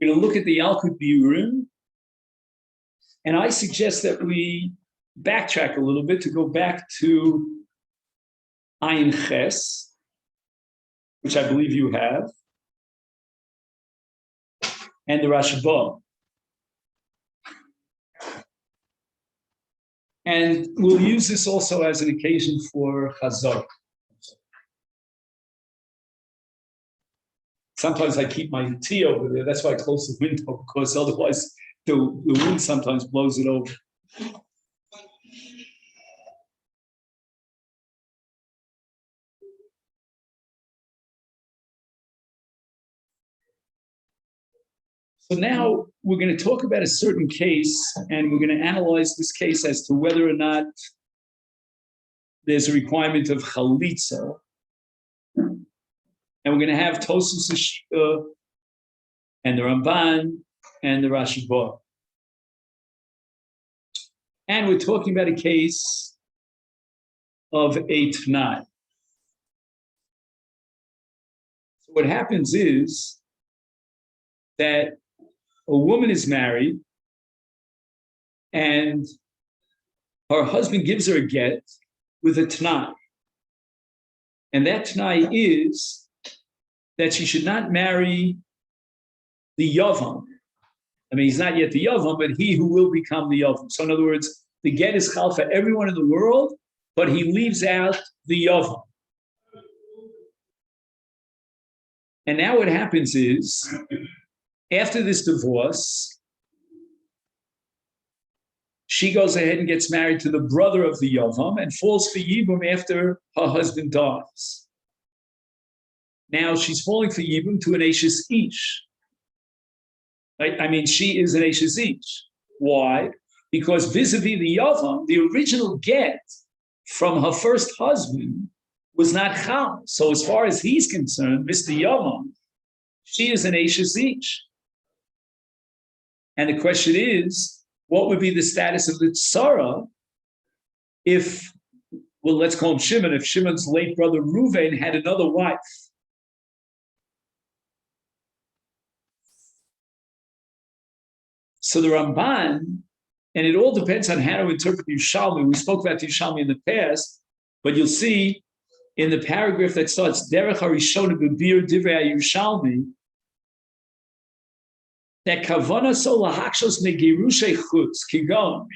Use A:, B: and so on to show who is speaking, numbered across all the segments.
A: We're going to look at the Yalkut Biurim, and I suggest that we backtrack a little bit to go back to Ayin Ches, which I believe you have, and the Rashba. And we'll use this also as an occasion for Chazar. Sometimes I keep my tea over there. That's why I close the window, because otherwise the wind sometimes blows it over. So now we're going to talk about a certain case, and we're going to analyze this case as to whether or not there's a requirement of chalitza. And we're going to have Tosus Ashita and the Ramban and the Rashba. And we're talking about a case of a Tnai. So what happens is that a woman is married and her husband gives her a get with a Tnai. And that Tnai is that she should not marry the Yavam. I mean, he's not yet the Yavam, but he who will become the Yavam. So in other words, the get is chal for everyone in the world, but he leaves out the Yavam. And now what happens is, after this divorce, she goes ahead and gets married to the brother of the Yavam and falls for Yibum after her husband dies. Now she's falling for Yibum to an Ashes Ish. I mean, she is an Ashes Ish. Why? Because vis-a-vis the Yavam, the original get from her first husband was not Chal. So as far as he's concerned, Mr. Yavam, she is an Ashes Ish. And the question is, what would be the status of the Tzara if, well, let's call him Shimon, if Shimon's late brother Reuven had another wife? So the Ramban, and it all depends on how to interpret Yerushalmi. We spoke about Yerushalmi in the past, but you'll see in the paragraph that starts Derech HaRishona B'Bir Divrei Yerushalmi that Kavana so lahakshos megirushay chutz kigon.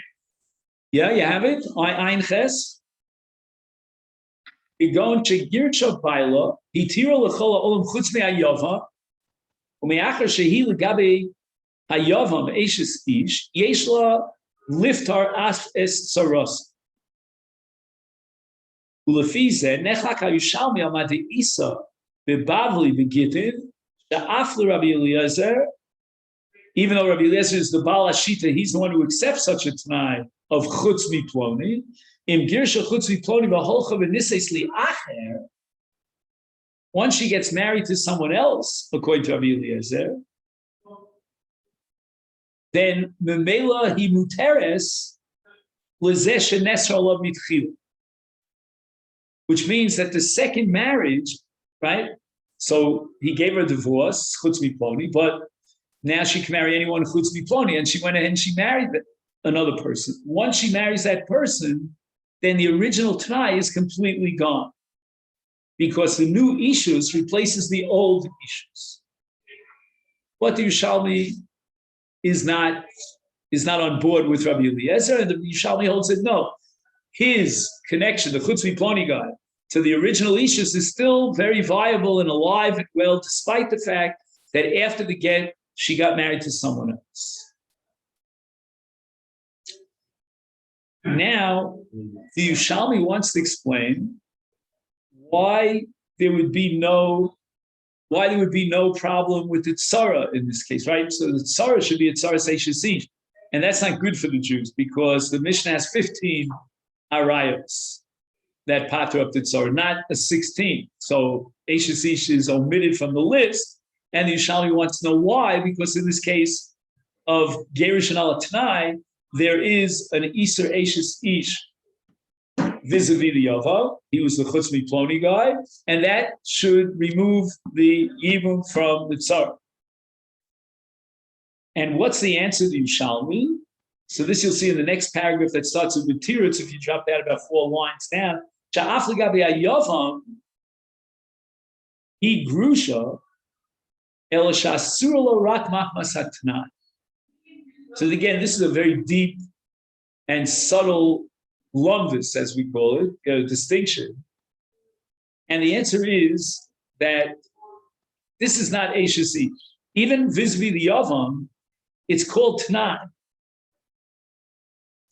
A: Yeah, you have it. Ayin Ches. Kigon chegircha baila hitira lechola olam chutz me'ayava ume'achar shehi legabe hayavam eshes ish yeshla liftar as es tzaros. Ulefize nechak hayushalmi amad isa bebavli begitin she'af Rabbi Eliezer. Even though Rabbi Eliezer is the Baal Hashita, he's the one who accepts such a Tanai of Chutz Miploni. Im Girsha Chutz Miploni B'holcha V'niseis Li'acher. Once she gets married to someone else, according to Rabbi Eliezer, then Memela Hi Muteres L'zeh Shenesra Alav Mitchila. Which means that the second marriage, right? So he gave her a divorce, Chutz Miploni, but now she can marry anyone chutz miploni, and she went ahead and she married another person. Once she marries that person, then the original Tanai is completely gone, because the new Ishus replaces the old Ishus. But the Yerushalmi is not on board with Rabbi Eliezer, and the Yerushalmi holds that no, his connection, the chutz miploni guy, to the original Ishus is still very viable and alive and well, despite the fact that after the get, she got married to someone else. Now, the Yerushalmi wants to explain why there would be no problem with the tzara in this case, right? So the tzara should be a tzara seishasish, and that's not good for the Jews because the Mishnah has 15 arayos that pater up the tzara, not a 16. So eishasish is omitted from the list. And the Yerushalmi wants to know why, because in this case of Gerish and Alatnai, there is an Iser Ashes Ish vis-a-vis the Yava. He was the Chutz Miploni guy, and that should remove the Yibum from the Tzara. And what's the answer to Yushalmi? So this you'll see in the next paragraph that starts with Tirutz, if you drop that about 4 lines down. He grusha el shasur rak machmas hatnan. So again, this is a very deep and subtle lumdus, as we call it, distinction. And the answer is that this is not Eishes Ish. Even vis-a-vis the Yavam, it's called Tnan.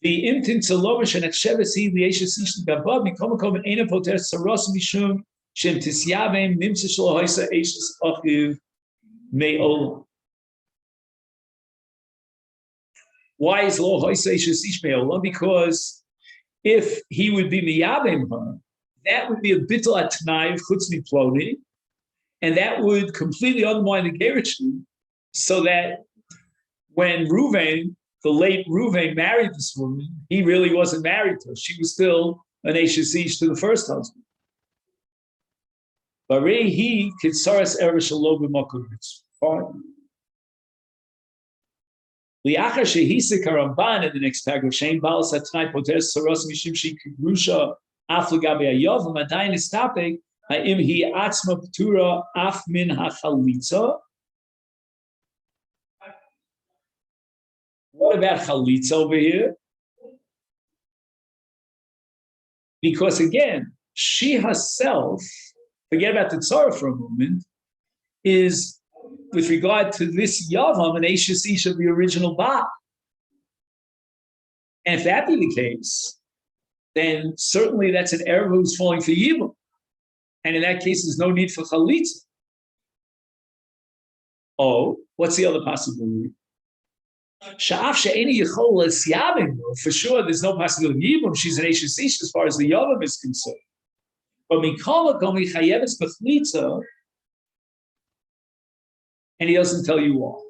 A: The imtin tzalovish and echsheves the Eishes Ish gabah mikomakom and ena poter saros mishum shem tisyavim nimtze shlo hoisa Eishes achiv me'olam. Why is lo hoisa Eishes Ish me'olam? Because if he would be miyavim her, that would be a bittul atnai of chutz miploni, and that would completely undermine the gerushin, so that when Ruvain, the late Ruvain, married this woman, he really wasn't married to her. She was still an Eishes Ish to the first husband. Barehi kitsaras erev shelo b'makom mitzvah. Liachar shehisik haramban in the next paragraph, shein baal satnai poteres saros mishim shekigrusha af legabe hayavam adayin istapek ha'im hi atzma p'tura af min hachalitza. What about chalitza over here? Because again, she herself, forget about the tzara for a moment, is with regard to this Yavam, an Eishes Ish of the original Baal. And if that be the case, then certainly that's an Erev who's falling for Yibum. And in that case, there's no need for Chalitza. Oh, what's the other possibility? For sure, there's no possibility of Yibum. She's an Eishes Ish as far as the Yavam is concerned. But Mikala Gomi Chayevetz B'Chlitza, and he doesn't tell you why.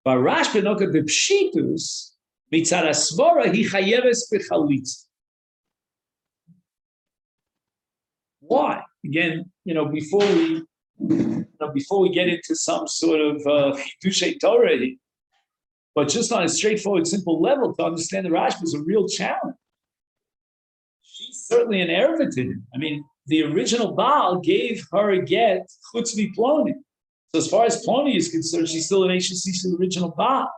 A: Barash benoka b'pshitus mitzad asvara hi chayeves b'chalitza. Why? Again, before we get into some sort of chidushei Torah, but just on a straightforward, simple level, to understand the Rashba is a real challenge. She's certainly an erva to him. I mean, the original Baal gave her a get chutz Ploni. So as far as Ploni is concerned, she's still an Eishes Ish of the original Baal.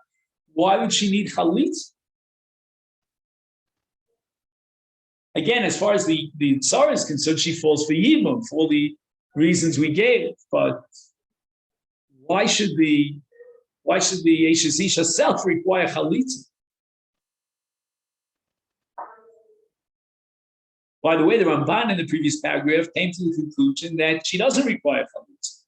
A: Why would she need chalitz? Again, as far as the Tsar is concerned, she falls for Yibum for all the reasons we gave. But why should the Eishes Ish herself require chalitz? By the way, the Ramban in the previous paragraph came to the conclusion that she doesn't require chalitza.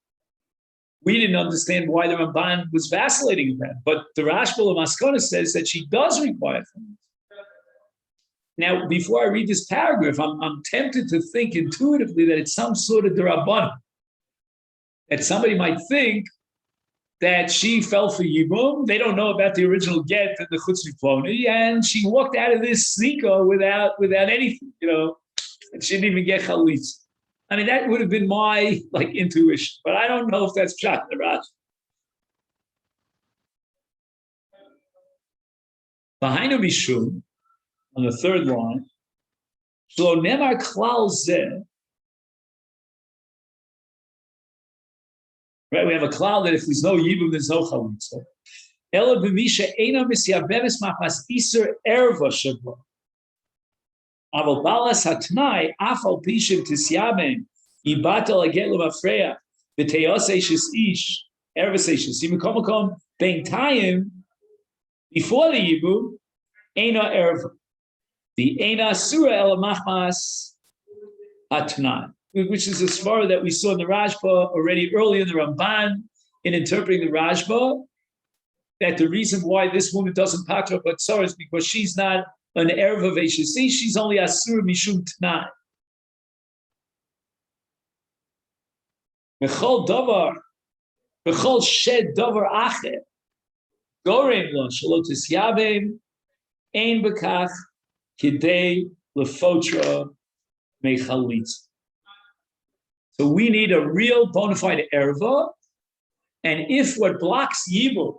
A: We didn't understand why the Ramban was vacillating about it, but the Rashba of Maskona says that she does require chalitza. Now, before I read this paragraph, I'm tempted to think intuitively that it's some sort of derabbanan, that somebody might think that she fell for Yibum. They don't know about the original get and the chutz miploni, and she walked out of this sneaker without anything, and she didn't even get chalitz. I mean, that would have been my intuition, but I don't know if that's pshat in the Rashi. Behind Mishum, on the third line, Shlo nemar klal zeh. Right, we have a cloud that if there's no Yibum, there's no chalitza. Ela b'misha eina misyabeves machmas iser erva shebla. Aval balas hatnai afal pishim tisyabem ibatel aget levafreya v'teyos eishes ish ervas eishes imikomakom ben tayim before the Yibum eina erva the eina surah ela machmas hatnai, which is a svara that we saw in the Rashba already early in the Ramban in interpreting the Rashba, that the reason why this woman doesn't patra but Tzara is because she's not an Erev of Eishes Ish, she's only Asur Mishum Tnai. B'chol davar, b'chol shed davar acher, gorem lo shelo tisyabem, ein b'kach kidei lefotra mechalitz. So we need a real bona fide erva And if what blocks Yibum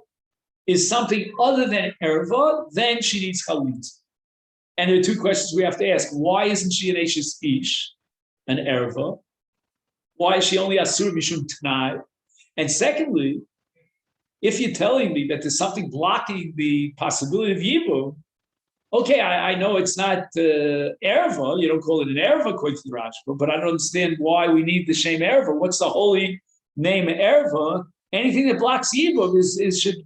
A: is something other than Erva, then she needs Chalitza. And there are two questions we have to ask. Why isn't she an Ashes Ish, an Erva? Why is she only Asur Mishum Tnai? And secondly, if you're telling me that there's something blocking the possibility of Yibum, okay, I know it's not Erva, you don't call it an Erva according to the Rashba, but I don't understand why we need the Shem Erva. What's the holy name Erva? Anything that blocks Yibum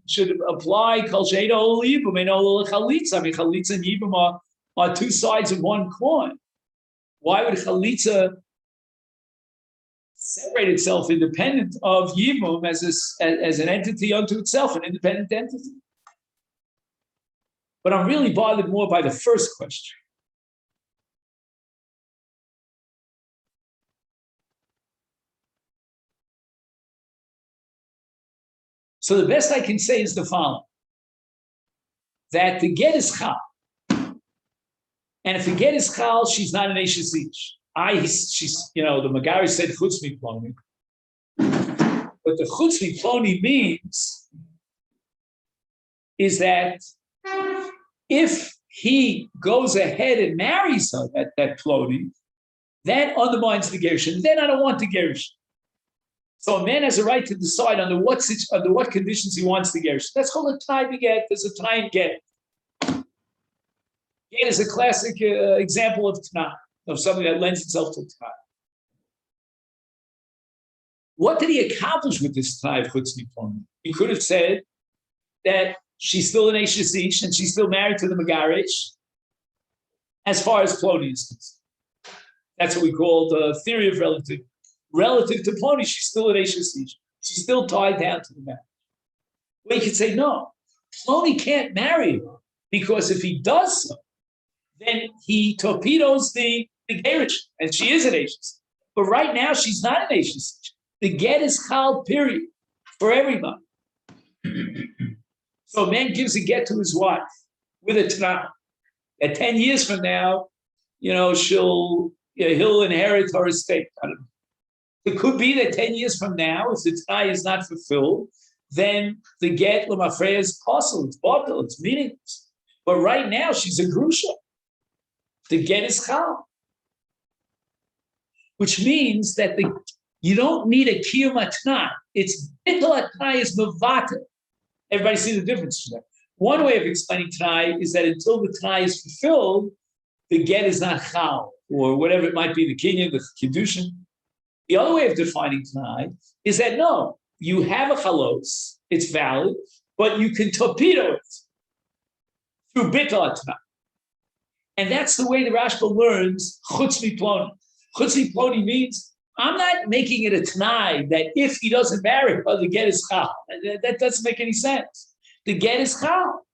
A: should apply Kol She'eino Ol Yibum and Ol Chalitza. I mean, Chalitza and Yibum are two sides of one coin. Why would Chalitza separate itself independent of Yibum as an entity unto itself, an independent entity? But I'm really bothered more by the first question. So the best I can say is the following: that the get is chal, and if the get is chal, she's not an Ashes Ish. She's, the Magari said chutz miploni, but the chutz miploni means is that if he goes ahead and marries her, that ploni, that undermines the gerushin. Then I don't want the gerushin. So a man has a right to decide under what conditions he wants the gerushin. That's called a time get. There's a time get. Get is a classic example of Tanakh, of something that lends itself to Tanakh. What did he accomplish with this Tanakh of Chutz Miploni? He could have said that she's still an Ashes Ish and she's still married to the Megarish as far as Ploni is concerned. That's what we call the theory of relative. Relative to Ploni, she's still an Ashes Ish. She's still tied down to the marriage. Well, you could say, no, Ploni can't marry her because if he does so, then he torpedoes the Gerish, and she is an Ashes. But right now, she's not an Ashes Ish. The get is chal, period, for everybody. So a man gives a get to his wife with a Tanakh. At 10 years from now, he'll inherit her estate. I don't know. It could be that 10 years from now, if the Tanakh is not fulfilled, then the get l'mafreya is possible. It's batel, it's meaningless. But right now, she's a grusha. The get is chal, which means that you don't need a kiyum atnai. It's bittul atnai is mevata. Everybody sees the difference today. One way of explaining Tanai is that until the Tanai is fulfilled, the get is not chal, or whatever it might be, the kinyan, the kiddushin. The other way of defining Tanai is that no, you have a chalos, it's valid, but you can torpedo it through bittul Tanai. And that's the way the Rashba learns chutz miploni. Chutz miploni means I'm not making it a Tanai that if he doesn't marry her, the get is chal. That doesn't make any sense. The get is chal.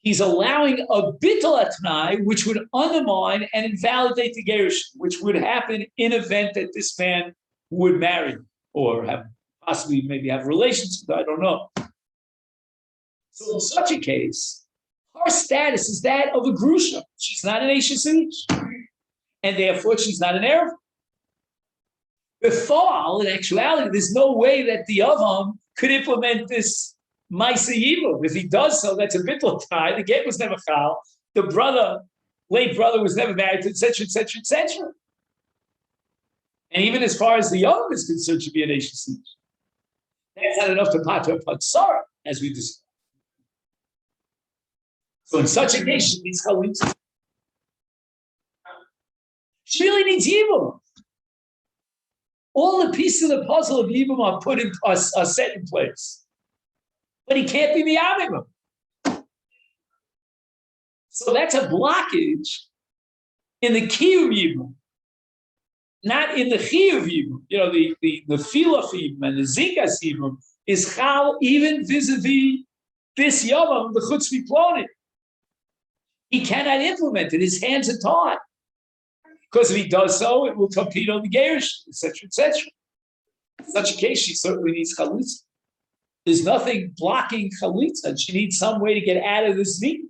A: He's allowing a bittul Tanai, which would undermine and invalidate the gerushin, which would happen in event that this man would marry or maybe have relations with her, I don't know. So in such a case, her status is that of a grusha. She's not an Ashes Ish, and therefore she's not an Erev. Before, in actuality, there's no way that the Avam could implement this Masechet Yevamot. If he does so, that's a bittul tie. The get was never chal. The late brother, was never married to, etc., etc., etc. And even as far as the Avam is concerned, should be an Ashes Ish. That's not enough to pater patsara, as we discussed. So in such a case, she needs chalitza. She really needs Yevamot. All the pieces of the puzzle of Yevamot are set in place. But he can't be the Avimah. So that's a blockage in the Kiyuv Yevamot, not in the Chiyuv Yevamot. The Filah Yevamot and the Zikas Yevamot is chal even vis-a-vis this Yavam, the Chutz Miploni. He cannot implement it. His hands are tied. Because if he does so, it will torpedo the Gerish, etc., etc. In such a case, she certainly needs chalitza. There's nothing blocking chalitza. She needs some way to get out of this meeting.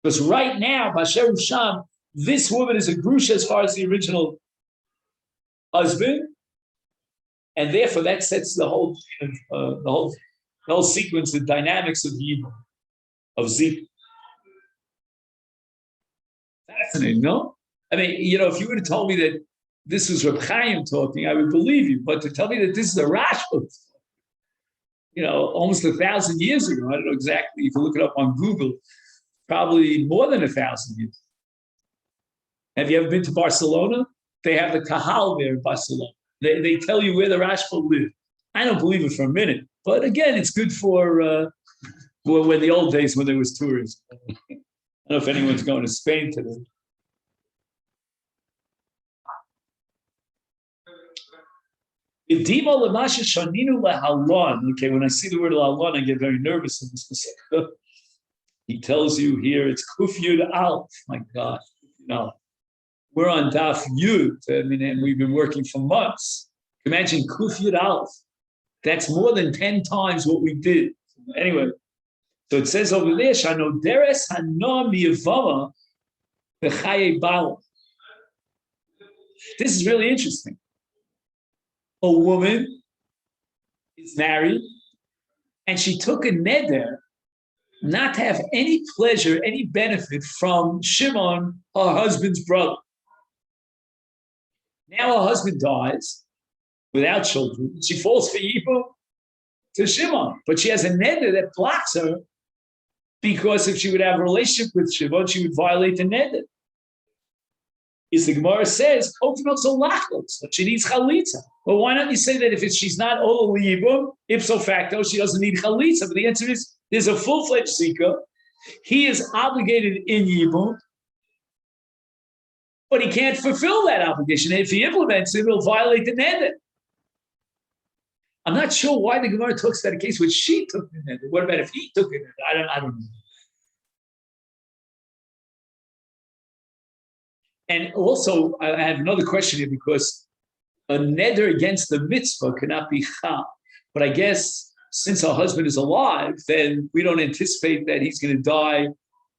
A: Because right now, Basher Usham, this woman is a grusha as far as the original husband, and therefore that sets the whole sequence, the dynamics of Yibum, of Zik. Fascinating, no? I mean, if you would have told me that this was Reb Chaim talking, I would believe you. But to tell me that this is a Rashba, almost 1,000 years ago, I don't know exactly. You can look it up on Google. Probably more than 1,000 years. Have you ever been to Barcelona? They have the Kahal there in Barcelona. They tell you where the Rashba lived. I don't believe it for a minute. But again, it's good for when the old days when there was tourism. I don't know if anyone's going to Spain today. Okay, when I see the word lahalon, I get very nervous in this Masechet. He tells you here it's Kuf Yud Aleph. My God, we're on Daf Yud. And we've been working for months. Imagine Kuf Yud Aleph. That's more than 10 times what we did. Anyway, so it says over there, Shano Deres Hana Miyavama B'Chaye Bala. This is really interesting. A woman is married, and she took a neder not to have any pleasure, any benefit from Shimon, her husband's brother. Now her husband dies without children. She falls for Yibum to Shimon, but she has a neder that blocks her because if she would have a relationship with Shimon, she would violate the neder. Is the Gemara says, that she needs chalitza. Well, why not you say that if she's not Ola Yibum, ipso facto, she doesn't need chalitza? But the answer is, there's a full-fledged seeker. He is obligated in Yibum, but he can't fulfill that obligation. And if he implements it, he'll violate the neder. I'm not sure why the Gemara talks about a case where she took the neder. What about if he took it? I don't know. And also, I have another question here because a neder against the mitzvah cannot be chal. But I guess since her husband is alive, then we don't anticipate that he's going to die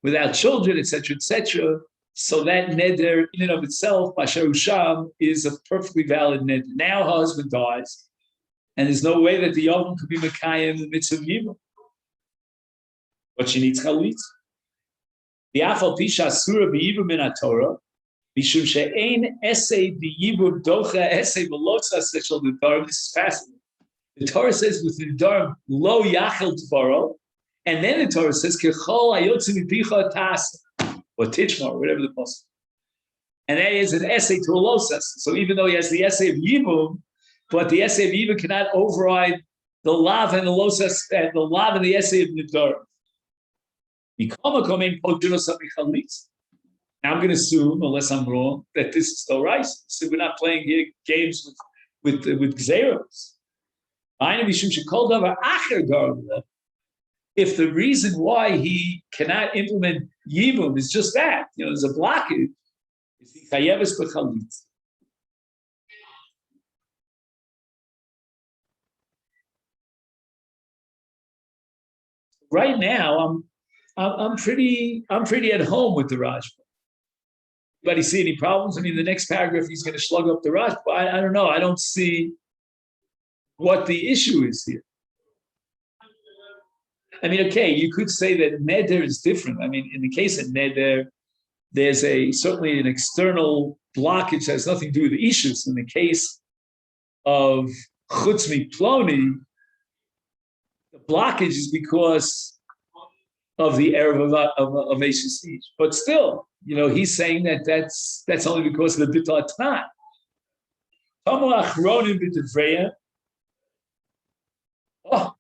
A: without children, etc., etc. So that neder in and of itself, Basher Usham, is a perfectly valid neder. Now her husband dies, and there's no way that the Yavam could be Mekayim the mitzvah Yibum. But she needs chalitz. The Afal Pisha Surah B'Yibum min Torah. This is fascinating. The Torah says with the Darm lo yachel tvaro, and then the Torah says kechol hayotzim mipicha tas or tishmar, whatever the post. And that is an essay to a losas. So even though he has the essay of Yibum, but the essay of Yibum cannot override the lav and the losas, and the lav and the essay of Nidar. Now I'm going to assume, unless I'm wrong, that this is still right. So we're not playing here games with Gzeros. If the reason why he cannot implement Yibum is just that, there's a blockage, is the Chayeves B'Chalitz. Right now, I'm pretty at home with the Rashba. Anybody see any problems? I mean, the next paragraph he's going to slug up the Rashba. I don't know. I don't see what the issue is here. I mean, okay, you could say that neder is different. I mean, in the case of neder, there's certainly an external blockage that has nothing to do with the issues. In the case of chutz miploni, the blockage is because of the erev of Eishes Ish. But still, he's saying that that's only because of the bittul atnan. Tamu achronim b'divrei. Oh,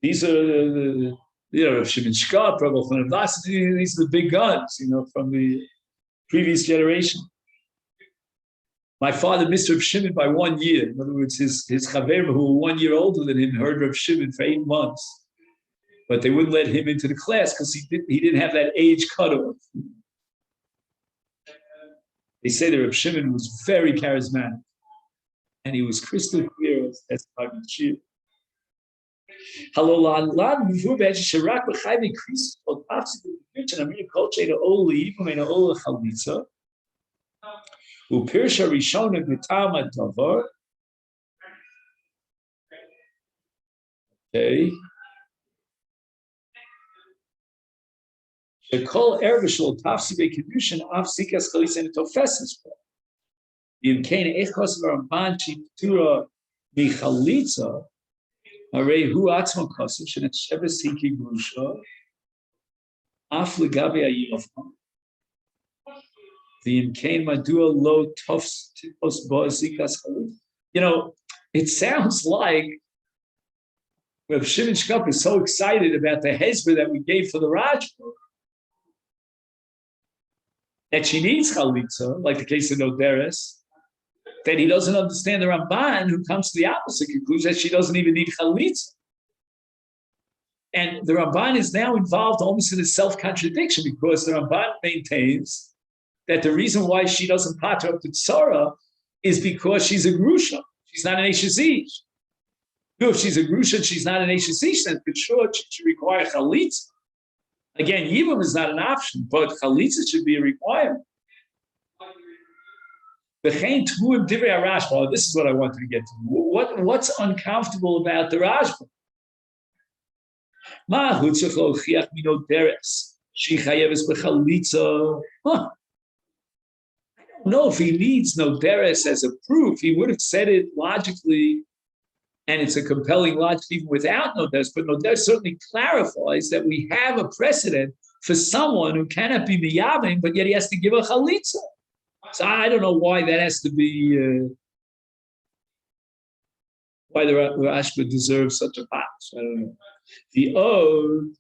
A: these are the Shimon Shkar, Prabhu Chanavas. These are the big guns, from the previous generation. My father missed Rav Shimon by 1 year. In other words, his chaver who were 1 year older than him heard Rav Shimon for 8 months. But they wouldn't let him into the class because he didn't have that age cutoff. They say that Reb Shimon was very charismatic, and he was crystal clear as Magen Shir. Okay. The call Erbishal Tafsi Kedushin of Sikas Chalisa and Tofesis. In Kane Echos Ramban Chiptura Michalitza, Array Hu Atzma Kosish and Shebesiki Grusha, Afligabi Ayofam. The Imkain Madua Lo Tofs Tipos Bozikas Chalisa. It sounds like Rav Shimon Shkop is so excited about the hezbollah that we gave for the Rajput that she needs chalitza, like the case of Noderes, that he doesn't understand the Ramban, who comes to the opposite conclusion that she doesn't even need chalitza. And the Ramban is now involved almost in a self-contradiction because the Ramban maintains that the reason why she doesn't pater up the tzara is because she's a grusha. She's not an Eshes Ish. If she's a grusha, she's not an Eshes Ish, then for sure she should require chalitza. Again, Yibum is not an option, but chalitza should be a requirement. This is what I wanted to get to. What's uncomfortable about the Rashba? I don't know if he needs no deres as a proof. He would have said it logically, and it's a compelling logic even without no deres, but no deres certainly clarifies that we have a precedent for someone who cannot be miyavim, but yet he has to give a chalitza. So I don't know why that has to be, why the Rashba deserves such a box. I don't know. The Ode,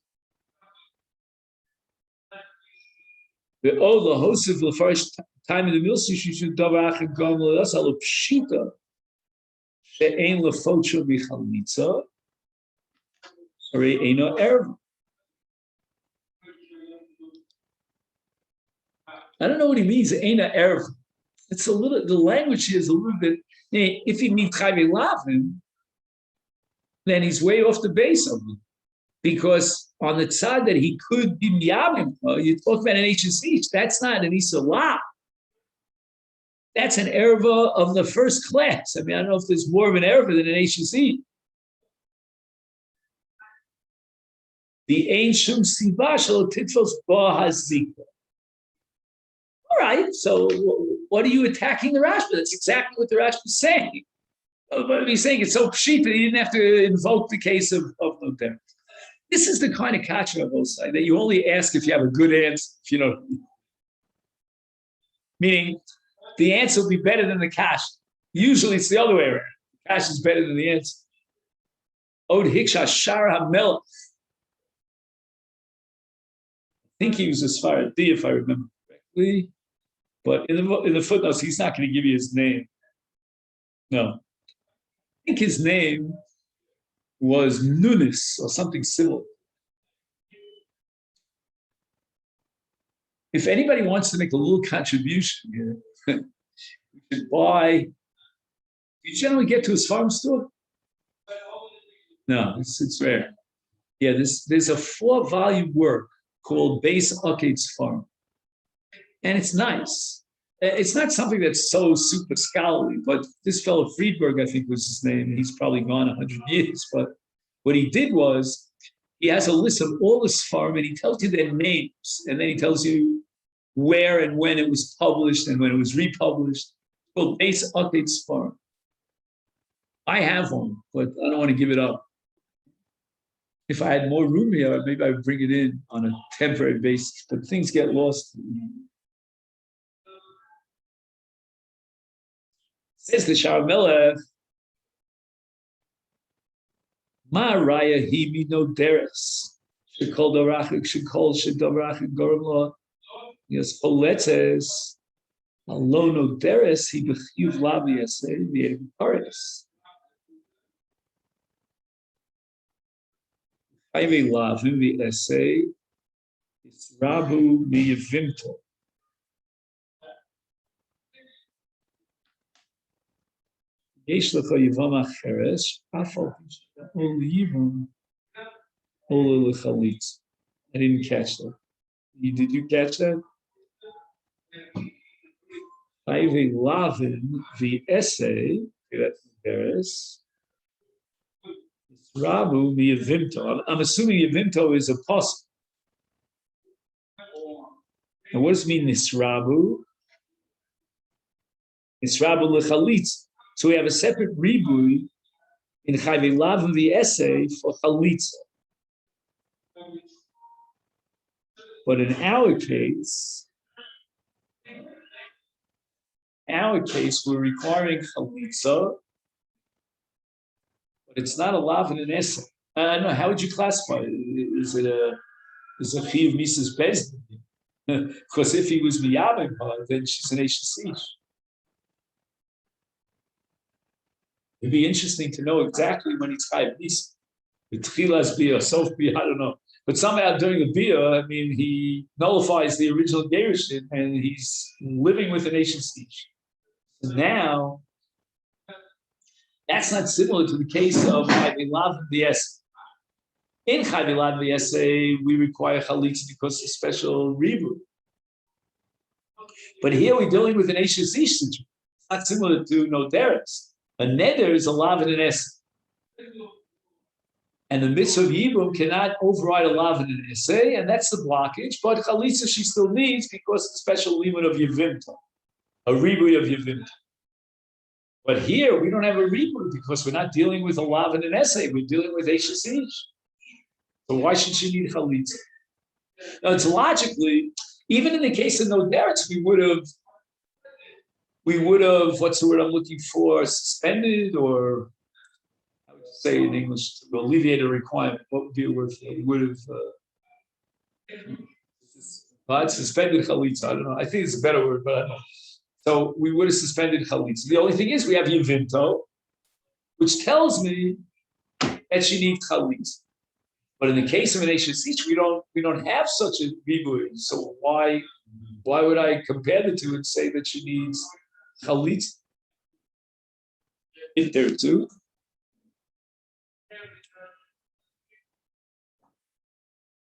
A: the host of the first time in the Milsi, she should davar achad gam le'as alo pshita she'ein lefocho b'chalitza sorry eino erv. I don't know what he means. Eina erv. It's a little. The language here is a little bit. If he means chayve lavim, then he's way off the base of it. Because on the side that he could be miyavim, you talk about an HSH. That's not an isalah. That's an erva of the first class. I mean, I don't know if there's more of an erva than an HSH. The ein shum siva shel titfos ba hazikah. All right, so what are you attacking the Rashba? That's exactly what the Rashba is saying. But he's saying it's so pshit that he didn't have to invoke the case of Noder. This is the kind of kasha I will say that you only ask if you have a good answer, if you know. Meaning, the answer will be better than the kasha. Usually it's the other way around. The kasha is better than the answer. Od hiksha shar hamelach. I think he was a Sfaradi, if I remember correctly. But in the footnotes, he's not going to give you his name. No. I think his name was Nunis or something similar. If anybody wants to make a little contribution here, we should buy. Do you generally get to his farm store? No, it's rare. Yeah, there's a 4-volume work called Beis Akid's Farm. And it's nice. It's not something that's so super scholarly, but this fellow Friedberg, I think was his name. He's probably gone 100 years. But what he did was he has a list of all his farm and he tells you their names. And then he tells you where and when it was published and when it was republished. It's called Beis Akid's Farm. I have one, but I don't want to give it up. If I had more room here, maybe I would bring it in on a temporary basis, but things get lost. Says the Shar Melech, Ma Raya Hi Mi No Deres, Shekol Dorachik, Shekol Shedorachik Gorim Yes, Oletzes, Alo No Deres, He Bechiv Lavi Yaseh, V'Ev Paris. Chayve Lavim V'Eseh, It's Rabu Miyevimto. Yesh lecha yivam acheres, afal ol yivam ol lechalits. I didn't catch that. Did you catch that? Chayve lavin the essay that's Paris. Rabu Yevimto. I'm assuming Yevimto is a post. And what does it mean, Nisrabu? Nisrabu Lechalitz. So we have a separate ribui in Chayvilav and the essay for Chalitza. But in our case, we're requiring Chalitza, but it's not a lav and an essay. I don't know, how would you classify it? Is it a Chiv Mrs. Bezdin? Because if he was Miyabim, then she's an Eishasish. It'd be interesting to know exactly when he's Chayiv Misa. The Tchilas Bia, Sof Bia, I don't know. But somehow during the Bia, I mean, he nullifies the original Gerushin and he's living with an Eishasish. So now, that's not similar to the case of Chayvilav and the essay. In Chayvilav and the essay, we require Chalitza because of special reboot. But here we're dealing with an Eishasish situation. It's not similar to Noderes. A neder is a lav and an essay. And the mitzvah of Yibum cannot override a lav and an essay, and that's the blockage. But Chalitza she still needs because it's a special limit of Yevimta, a reboot of Yevimta. But here we don't have a reboot because we're not dealing with a lav and an essay. We're dealing with Eishasish. So why should she need Chalitza? Now it's logically, even in the case of Noderetz, we would have, what's the word I'm looking for, suspended, or I would say in English, to alleviate a requirement. What would be a word for it? We would have suspended Chalitza. I don't know. I think it's a better word, but I don't know. So we would have suspended Chalitza. The only thing is we have Yevimto, which tells me that she needs Chalitza. But in the case of an Eishasish, we don't have such a ribui. So why would I compare the two and say that she needs Chalitza? If there are two.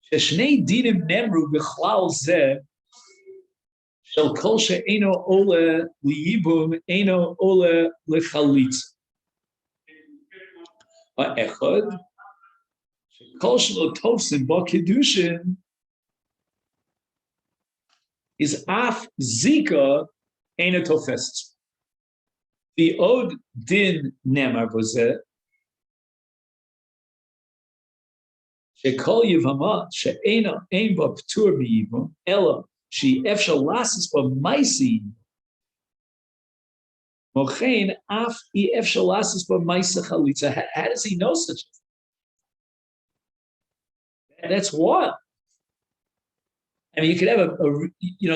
A: ששני דינים נאמרו בכלל זה של כל שאינו עולה לייבום אינו עולה לחליצה. האחד, שכל שלא תופסים בו קידושין, is אף זיקה אינה תופסת. ועוד דין נאמר בזה, שכל יבמות שאין בה פטור מייבום, אלא שהיא אפשר לעשות בה מייסי, מוכן אף אי אפשר לעשות בה מייסי חליצה. How does he know such a thing? That's wild. I mean, you could have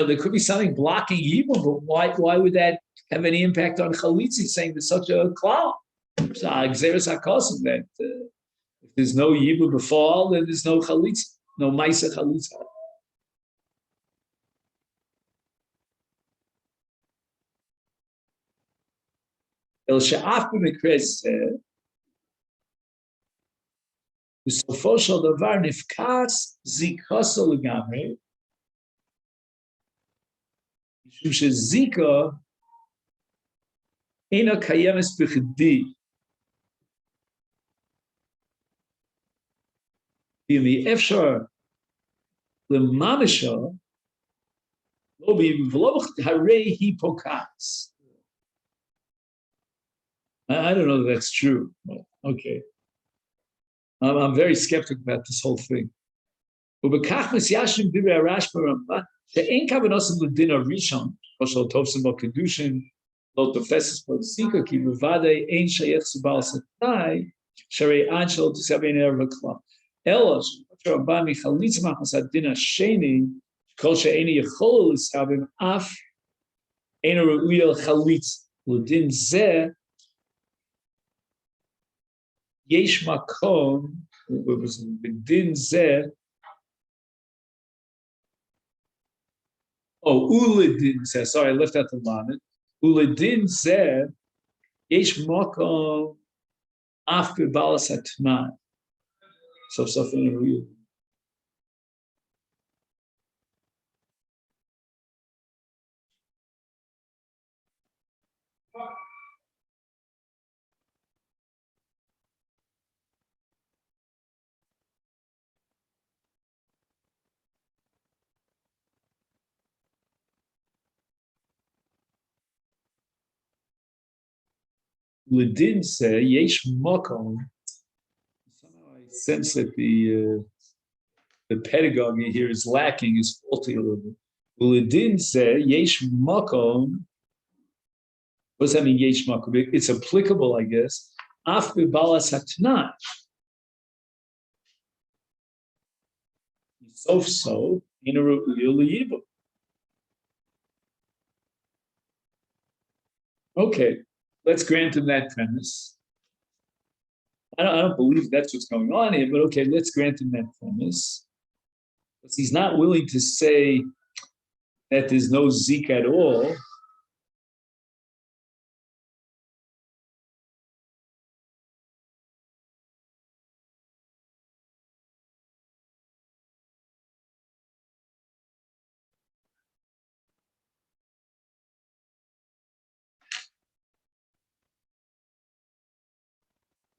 A: there could be something blocking Yibum, but why would that have any impact on Chalitzi, saying there's such a cloud? So, that if there's no Yibum befall, then there's no Chalitzi, no Maisa Chalitza. El she'af b'mekres בסופו של דבר נפקס זיקוסו לגמרי, משום שזיקה אינה קיימת בכדי. ואם אפשר לממשה, הרי היא פוקעת. I don't know if that's true. Okay. I'm very skeptical about this whole thing. ובכך מסיישם דברי הרשב"א רמב"ן, שאין כוונתם לדין הראשון, או של תופסים בו קידושין, לא תופסת בו זיקה, כי בוודאי אין שייך לבעל תנאי, שהרי עד שלא תסבין ערב הכלל. אלא שכתוב רמב"ן מחליץ מחמס הדין השני, כל שאיני יכול לסבים, אף אינו ראוי על חליץ. לדין זה, יש מקום, בדין זה, ולדין זה, sorry, I left out the line, ולדין זה, יש מקום, אף בבעל התנאי. סוף סוף אין ראוי. Ledin say yesh makom. Somehow I sense that the pedagogy here is lacking, is faulty a little bit. Ledin say yesh makom. What does that mean? Yesh makom. It's applicable, I guess. Af bebalas hatna. So in a ru'il. Okay, let's grant him that premise. I don't believe that's what's going on here, but okay, let's grant him that premise. Because he's not willing to say that there's no zik at all.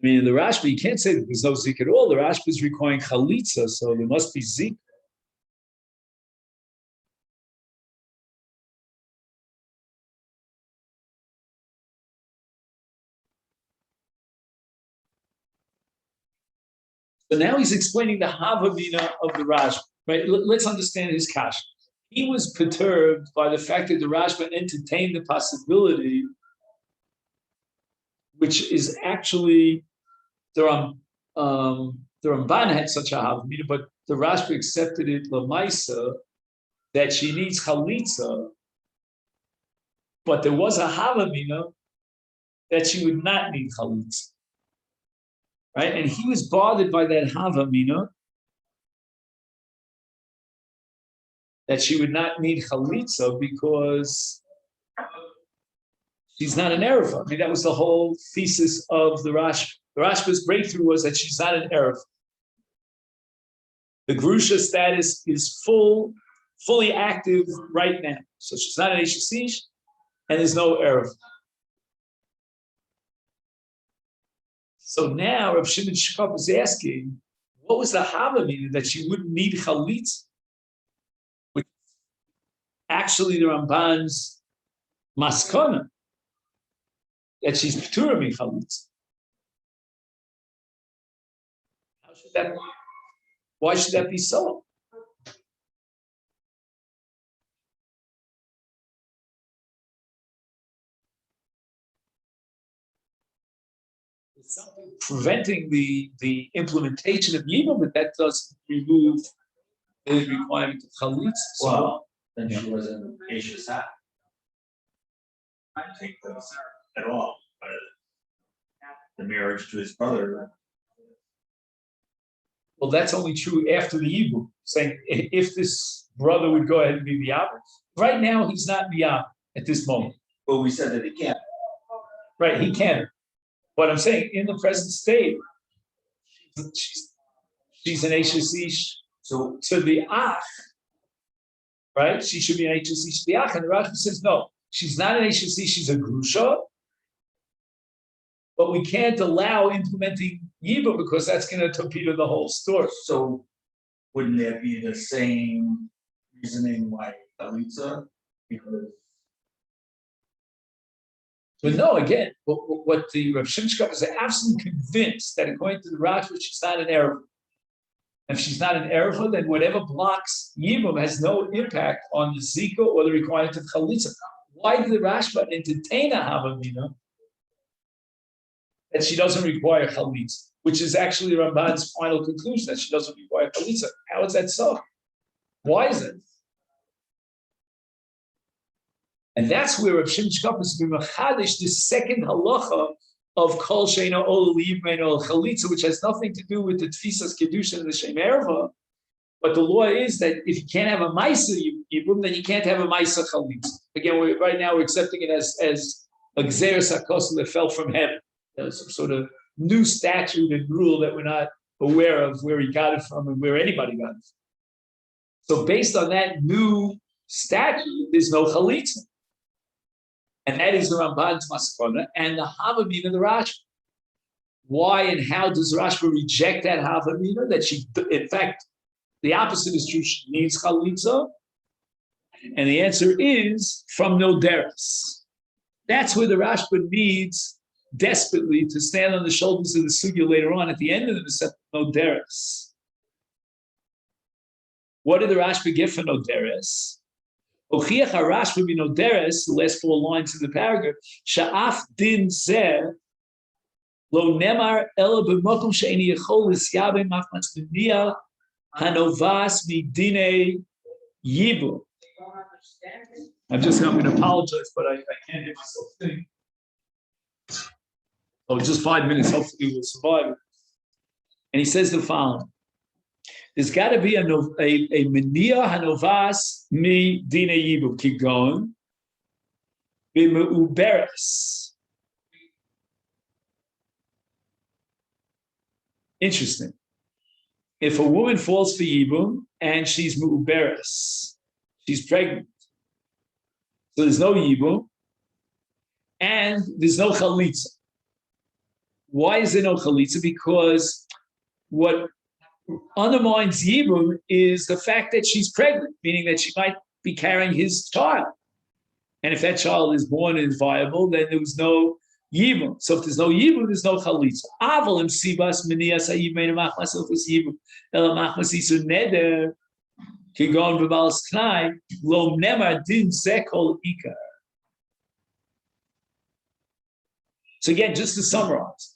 A: I mean, in the Rashba, you can't say that there's no zik at all. The Rashba is requiring chalitza, so there must be zik. So now he's explaining the havamina of the Rashba. Right? Let's understand his kash. He was perturbed by the fact that the Rashba entertained the possibility, which is actually the Ramban had such a havamina, but the Rashba accepted it lamaisa that she needs chalitza, but there was a havamina that she would not need chalitza, right? And he was bothered by that havamina that she would not need chalitza because she's not an Erev. I mean, that was the whole thesis of the Rashba. The Rashba's breakthrough was that she's not an Erev. The Grusha status is fully active right now. So she's not an Eishasish, and there's no Erev. So now Rav Shimon Shkop is asking, what was the havamina that she wouldn't need chalitz? Which actually the Ramban's maskana, that she's p'tura mi chalitz. How should that be? Why should that be so? There's something preventing the implementation of Yibam, but that doesn't remove the requirement of chalitz.
B: Well, then she wasn't Ishasat. I don't think those at all, but the marriage to his brother.
A: Well, that's only true after the Yibum, saying if this brother would go ahead and be the Abba. Right now, he's not the Abba at this moment.
B: Well, we said that he can't.
A: Right, he can. But I'm saying in the present state, she's an Eishasish
B: So
A: to the Ach, right? She should be an Eishasish to the Ach. And the Rashba says, no, she's not an Eishasish, she's a Grusha. But we can't allow implementing Yiba because that's going to torpedo the whole story.
B: So wouldn't that be the same reasoning like Talitza? Because
A: But no, again, what the Rav Shimshkov is absolutely convinced that according to the Rashba, she's not an Erev. If she's not an Erev, then whatever blocks Yibum has no impact on the Zika or the requirement of Chalitza. Why did the Rashba entertain a Havamina that she doesn't require Chalitza, which is actually Ramban's final conclusion that she doesn't require Chalitza? How is that so? Why is it? And that's where Rav Shimon Shkop is b'machadish the second halacha of Kol Sheina Ol Yibmein Ol Chalitza, which has nothing to do with the Tfisas Kedusha and the Shem Erva. But the law is that if you can't have a Maisa Yibum, then you can't have a Maisa Chalitza. Again, right now we're accepting it as a Gzeres HaKosel that fell from heaven. There's some sort of new statute and rule that we're not aware of where he got it from and where anybody got it from. So based on that new statute, there's no Chalitza. And that is the Ramban's Maskona and the Havamina of the Rashba. Why and how does Rashba reject that Havamina? That she, in fact, the opposite is true. She needs Chalitza. And the answer is from Noderis. That's where the Rashba needs desperately to stand on the shoulders of the sugya later on at the end of the Masechet Noderes. What did the Rashba get for Noderes? Ochiach HaRashba b'Noderes, the last four lines in the paragraph, Sha'af din zeh lo nemar ela b'mokum she'eni yechol l'syabe machmas b'niyah hanovas midinei yibu. I'm going to apologize, but I can't hear myself think. Oh, just 5 minutes. Hopefully we'll survive it. And he says the following. There's got to be a meniah hanovas mi dine yibu kigon b'meuberes. Interesting. If a woman falls for yibum and she's meuberes, she's pregnant, so there's no yibum and there's no chalitza. Why is there no chalitza? Because what undermines yibum is the fact that she's pregnant, meaning that she might be carrying his child. And if that child is born and is viable, then there was no yibum. So if there's no yibum, there's no chalitza. Aval im sibas menias ha'yib meina machmas ilchus yibum ela machmas isu neder kigon v'balas knai lo nemar din zekol ikar. So again, just to summarize,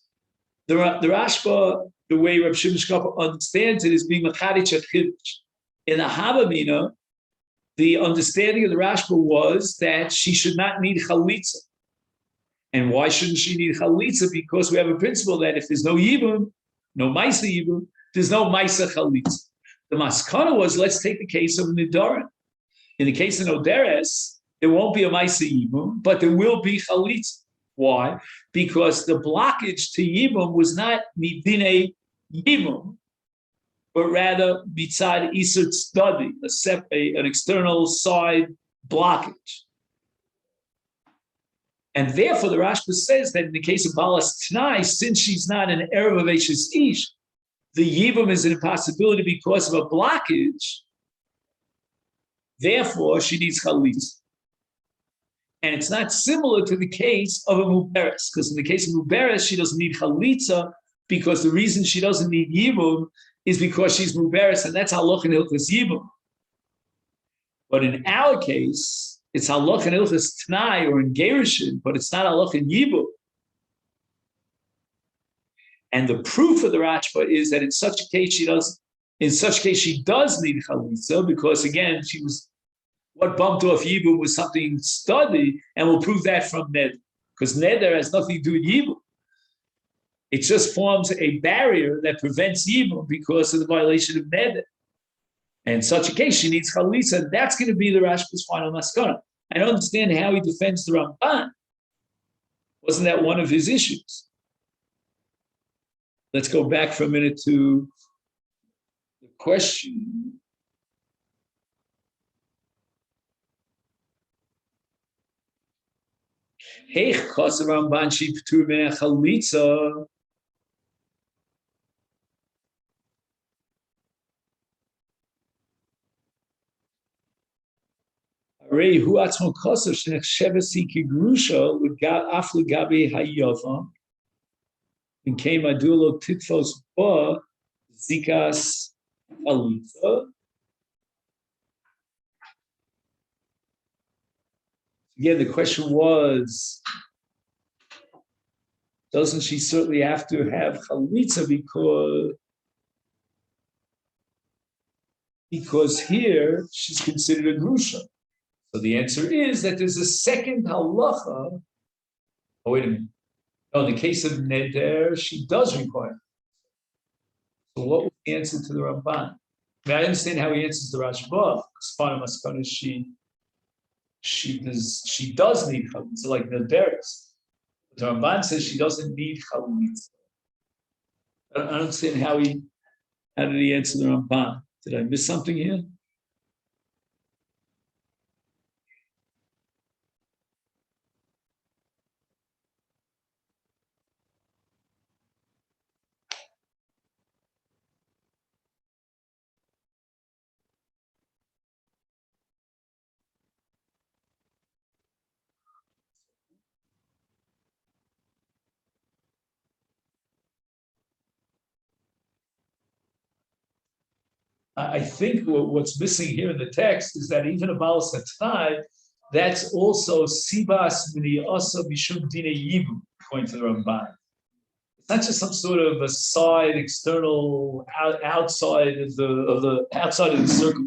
A: the Rashba, the way Rav Shimon Shkapa understands it, is being machadich at chiddush. In the Havamina, the understanding of the Rashba was that she should not need chalitza. And why shouldn't she need chalitza? Because we have a principle that if there's no yibum, no maisa yibum, there's no maisa chalitza. The maskana was, let's take the case of nidarim. In the case of Noderes, there won't be a maisa yibum, but there will be chalitza. Why? Because the blockage to yibum was not midine yibum, but rather mitzad isur tzaddi, an external side blockage. And therefore, the Rashba says that in the case of balas t'nai, since she's not an erev of Eishes Ish, the yibum is an impossibility because of a blockage. Therefore, she needs chalitza. And it's not similar to the case of a muberes, because in the case of muberes, she doesn't need chalitza, because the reason she doesn't need yibum is because she's muberes, and that's halach and hilchas yibum. But in our case, it's halach and hilchas t'nai or in gerushin, but it's not halach and yibum. And the proof of the Rashba is that in such a case she does need chalitza, because again, what bumped off yibum was something studied, and we'll prove that from neder, because neder has nothing to do with yibum. It just forms a barrier that prevents yibum because of the violation of neder. And in such a case, she needs chalitza, and that's going to be the Rashba's final maskana. I don't understand how he defends the Ramban. Wasn't that one of his issues? Let's go back for a minute to the question. Heich kos Ramban shi p'tur ben chalitza. Arei hu atzmo koser shenechsheves kigrusha af legabe hayavam. And came adulo titfos ba zikas chalitza. Again, the question was, doesn't she certainly have to have chalitza because here she's considered a grusha? So the answer is that there's a second halacha. Oh, wait a minute. No, in the case of neder, she does require. So what was the answer to the Ramban? I mean, I understand how he answers the Rashba, because part of Maskana is she does need chalitza, like nederis. The Ramban says she doesn't need chalitza. I don't understand how did he answer the Ramban? Did I miss something here? I think what's missing here in the text is that even a Baal Satai, that's also Sibas Miniasa Mishum Dine Yibu, according to the Ramban. It's not just some sort of a side, external, outside of the circle.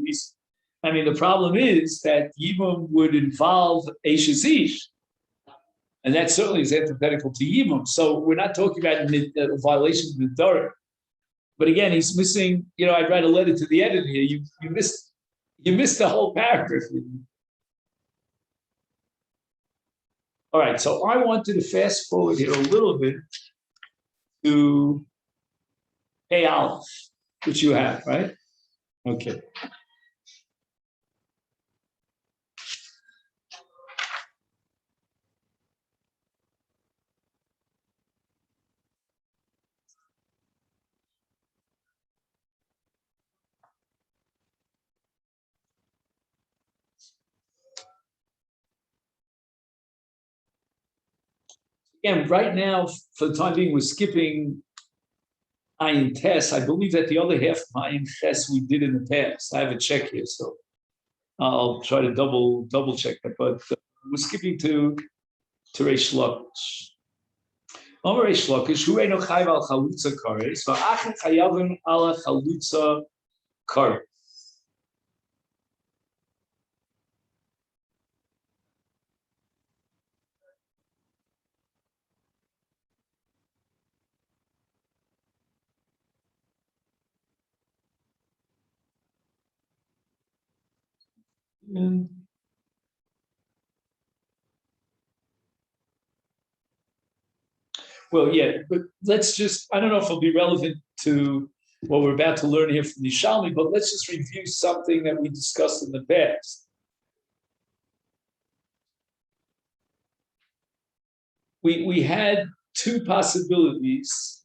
A: I mean, the problem is that Yibum would involve Eishes Ish, and that certainly is antithetical to Yibum. So we're not talking about a violation of the Torah. But again, he's missing. I'd write a letter to the editor here. You missed the whole paragraph. All right, so I wanted to fast forward here a little bit to Hey Aleph, which you have, right? Okay. Again, right now, for the time being, we're skipping Ayin Tes. I believe that the other half of Ayin Tes we did in the past. I have a check here, so I'll try to double check that. But we're skipping to Reish Lakish. Omer Reish Lakish, hu eino chayv al chalutza kares, va'achem chayavim ala chalutza kares. Well, yeah, but let's just, I don't know if it'll be relevant to what we're about to learn here from Nishalmi, but let's just review something that we discussed in the past. We had two possibilities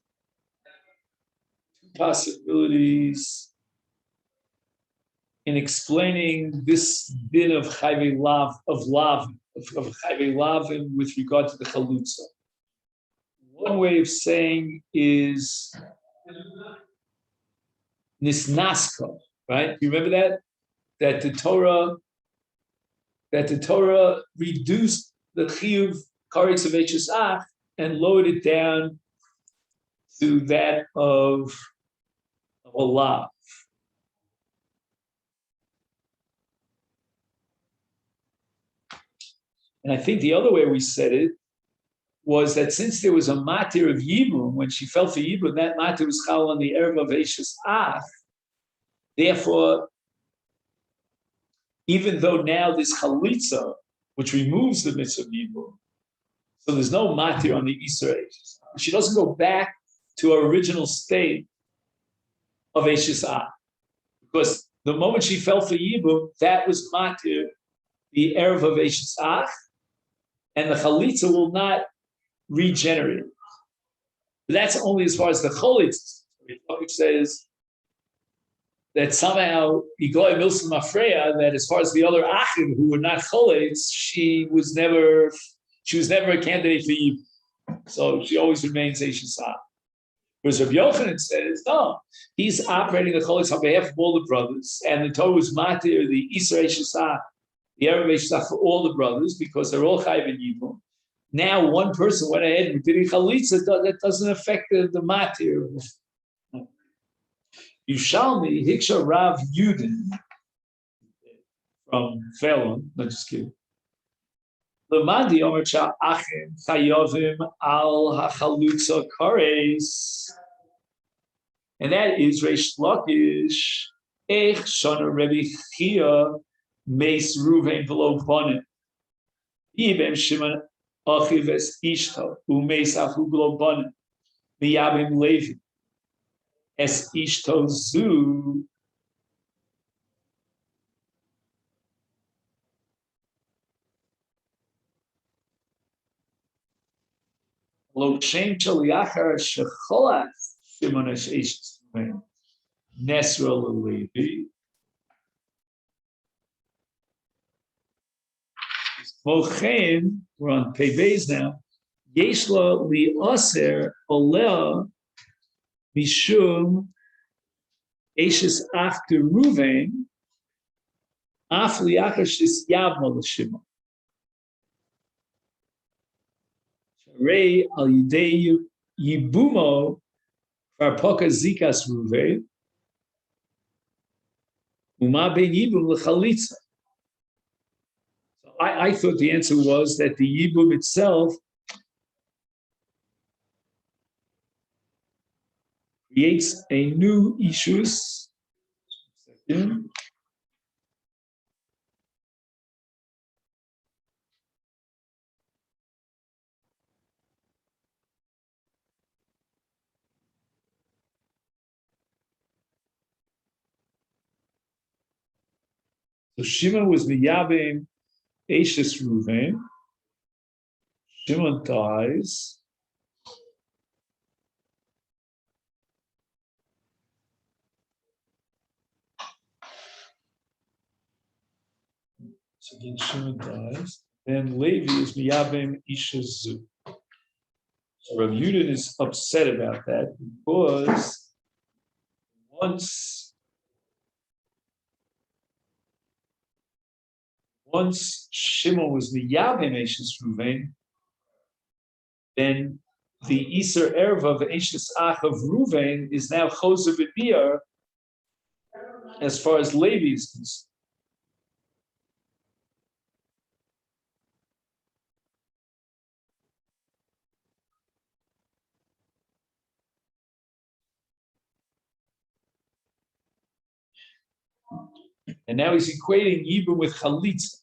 A: in explaining this din of chayvei lav of chayvei lavim with regard to the chalutza. One way of saying is nisnaska, right? You remember that? That the Torah reduced the chiyuv karetz of Ach and lowered it down to that of a lav. And I think the other way we said it was that since there was a matir of Yibum, when she fell for Yibum, that matir was chal on the erev of Ach. Therefore, even though now this chalitza, which removes the mitzvah of Yibum, so there's no matir on the Isra Ach. She doesn't go back to her original state of Ach. Because the moment she fell for Yibum, that was matir, the erev of Ach, and the chalitza will not regenerate. But that's only as far as the cholitz, which says that somehow Igoy Milson Mafreya, that as far as the other achim who were not cholitz, she was never a candidate for Yibum. So she always remains Eishesah. Whereas Rabbi Yochanan says, no, he's operating the cholitz on behalf of all the brothers, and the Torah was matir, the Isra Eishesah, the Erev Eishesah for all the brothers, because they're all chayv in Yibum. Now one person went ahead and did chalitza, that doesn't affect the matir. Yushalmi Hiksha Rav Yudin from Felon, no, just kidding. Lemandi Omer Cha Achim Chayovim Al HaChalutza Kares, and that is Reish Lakish Ech Shana Rebbe Chia Meis Ruvain V'lo Bonim Ibem Shimon Achiv Es Ishto Umeis Achu V'lo Bonim Miyabim Levi Es Ishto Zu Lo Shem Chaliachar Shecholas Shimon Es Ishto Nesra Levi Mochen, we're on Pei Beis now. Yeshla li aser olea mishum Eishes ach de Ruvain, af liachashis Yavmo l'Shimon. Rei al yidei yibumo farpoka zikas Ruvain, uma ben yibum l'chalitza. I thought the answer was that the yibum itself creates a new ishus. So Shimon was miyabim Eishes Ruvain. Shimon dies. So again, Shimon dies. Then Levi is miyabim Eishes Zu. So Rav Yudin is upset about that because once Shimon was miyabim Eishes Ruvain, then the Iser Erva of Eishes Ach of Ruvain is now Chosev B'Biyar as far as Levi is concerned. And now he's equating Yibum with Chalitza.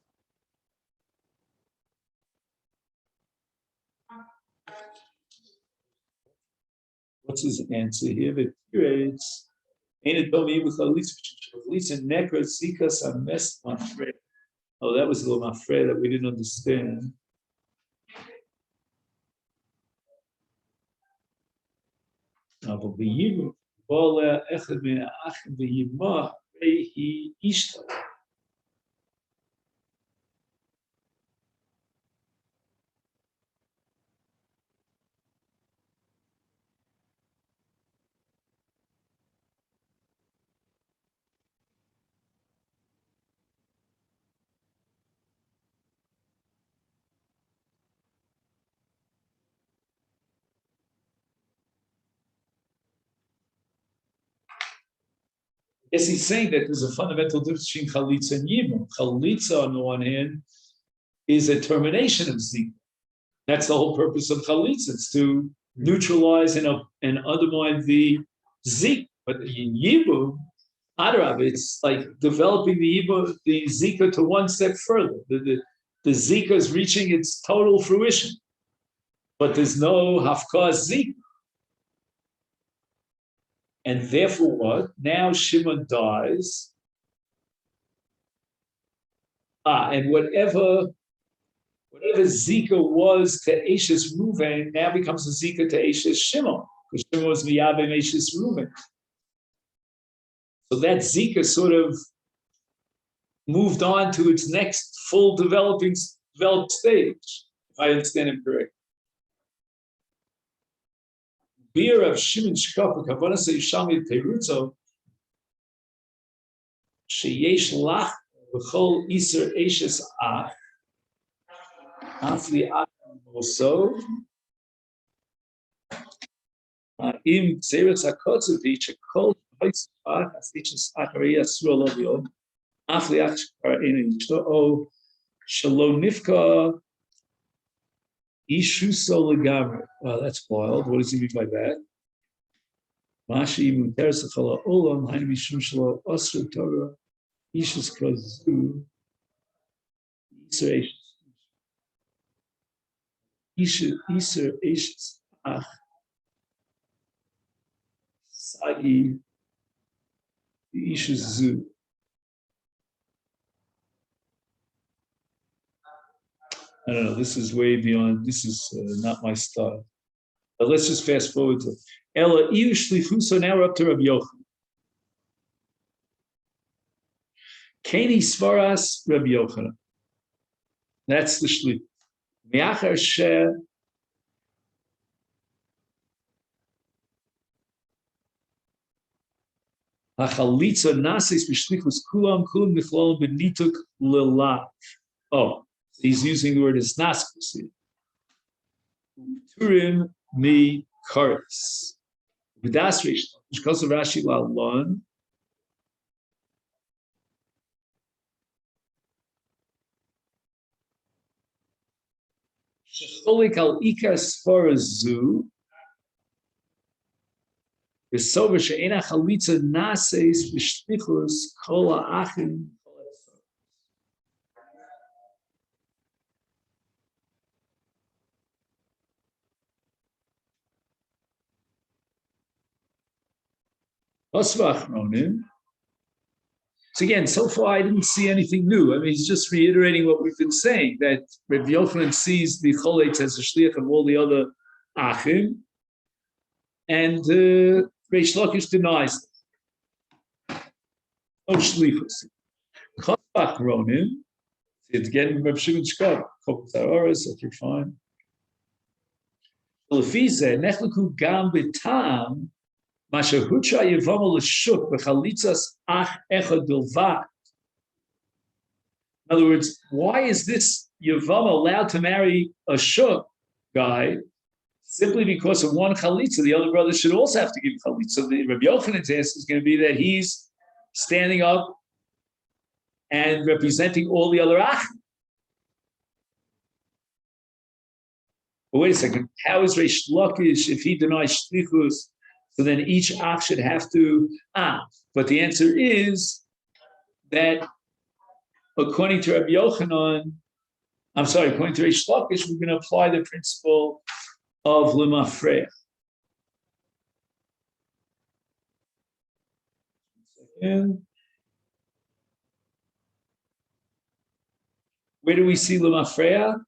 A: What's his answer here? That it's ain't it don't Yibum Chalitza, Chalitza Nekra Sikas Ames Mafred. Oh, that was a little Mafred that we didn't understand. But the Yibum, Bola Echad Min Achim V'Yimah Rehi Ishta. Yes, he's saying that there's a fundamental difference between Chalitza and Yibum. Chalitza, on the one hand, is a termination of Zika. That's the whole purpose of Chalitza. It's to neutralize and undermine the Zika. But in Yibum, Adrab, it's like developing the Zika to one step further. The Zika is reaching its total fruition. But there's no Hafkaz Zika. And therefore what? Now Shimon dies. And whatever Zika was to Eishes Ruvain now becomes a Zika to Eishes Shimon, because Shimon was Miyabim Eishes Ruvain. So that Zika sort of moved on to its next full developed stage, if I understand him correctly. Beer of Shimon Shkapa, Kavana say Shamid Perutzo, Sheyesh Lach, V'chol Iser Eishes Ach, Afli Ach also, Im Zeretz HaKotzev, Chekol Hoitz Ach, As Eishes Ach, Ariyah Surah Lovion, Afli Ach, Ariyah Ishto, O Shalom Nifka, Ishuso Legamre. Well, that's wild. What does he mean by that? Mashi Muteres Chala Olam, Hainu Mishum Shalo Osra Torah, Ishus Krazu, Iser Eishes Ach, Sagi, Ishus Zu. I don't know. This is way beyond. This is not my style. But let's just fast forward to Ella Iu Shlifu. So now we're up to Rabbi Yochanan. Keni Svaras Rabbi Yochanan. That's the Shlifu. Miachar She Hachalitza nasis b'shlichus kulam nichlol b'nituk lelav. Oh, he's using the word isnaskus. Turim mi karis. V'das Reish Lakish because of Rashi la'alon. Shecholik al ikar sfara zu. V'sover she'ena chalitza nases b'shlichus kol ha'achim. So again, so far I didn't see anything new. I mean, he's just reiterating what we've been saying, that Reb Yochanan sees the Choletz as a shliach of all the other achim, and Reish Lakish denies it. No shlichus. Chafach Ronim, it's again Reb Shimon Shkar, Koppel Taroris, okay, fine. Lefize, nechleku gam b'tam, Masechet Yevamot l'shuk b'chalitzas ach echad bilvad. In other words, why is this Yevamot allowed to marry a shuk guy? Simply because of one chalitza, the other brother should also have to give chalitza. So the Rabbi Yochanan's answer is going to be that he's standing up and representing all the other ach. But wait a second, how is Reish Lakish if he denies shlichus? So then each ach should have to But the answer is that according to Rabbi Yochanan, according to Reish Lakish, we're going to apply the principle of lemafreya. Where do we see lemafreya?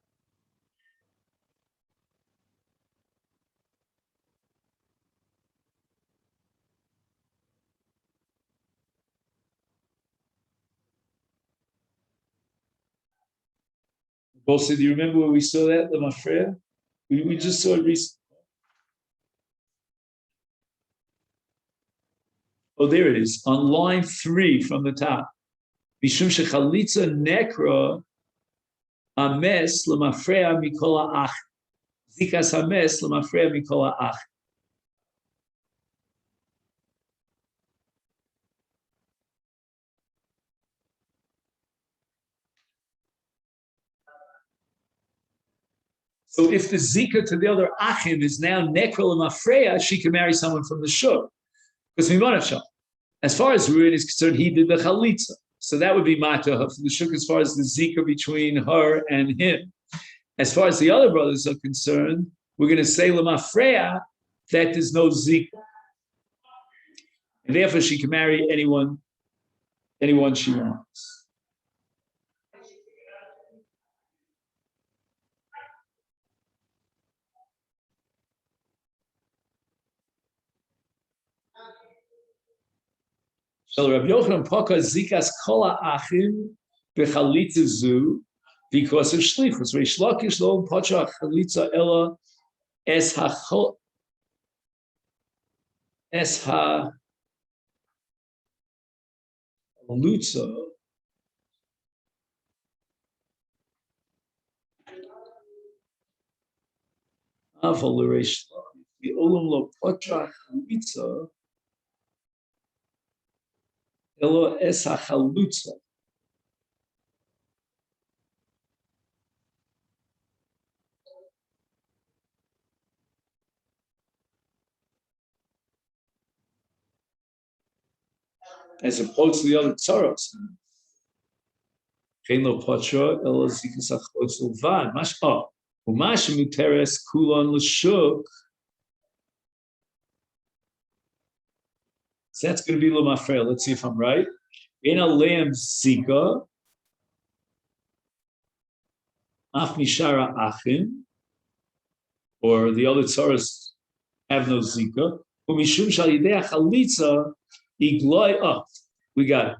A: Bosa, do you remember where we saw that, the Mafreya? We just saw it recently. Oh, there it is, on line 3 from the top. Mishum shechalitza nekra ames lemafreya mikol ha'ach. Zikas ames lemafreya mikol ha'ach. So if the zika to the other achim is now nekra lemafreya, she can marry someone from the shuk. Because as far as Ruin is concerned, he did the chalitza. So that would be matah for the shuk as far as the zika between her and him. As far as the other brothers are concerned, we're going to say lemafreya that there's no zika. And therefore she can marry anyone she wants. So Rabbi Yochanan Poka zikas kol ha'achim b'chalitza zu because of shlichus. Reish Lakish lo pocha chalitza ela es ha'chalitza aval Reish Lakish the olam lo pocha chalitza ela es ha'chalutza. As opposed to the other tzaros. Kein lo potra ela zikas ha'chalutz levad. Umash muteres kulon l'shuk. So that's going to be lemafreya. Let's see if I'm right. In a lamb zika, af mishara achim, or the other tzaros have no zika. Umishum shal yidei chalitza igloi up. We got it.